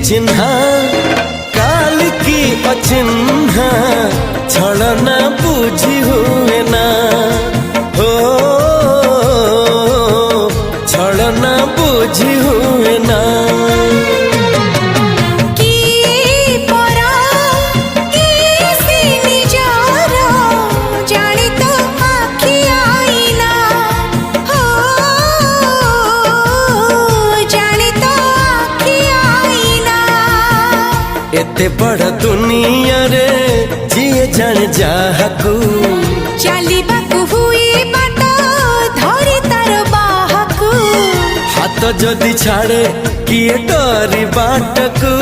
चिन्हा काल की अचिन्हा छलना बुझी हुए ना हो छलना बुझी हुए ना एते बड़ दुनिया रे जिए जान जाहकू चलिबाकू हुई बाट धरी तार बाहकू हाथ जदि छाड़े किए डरी बाटकू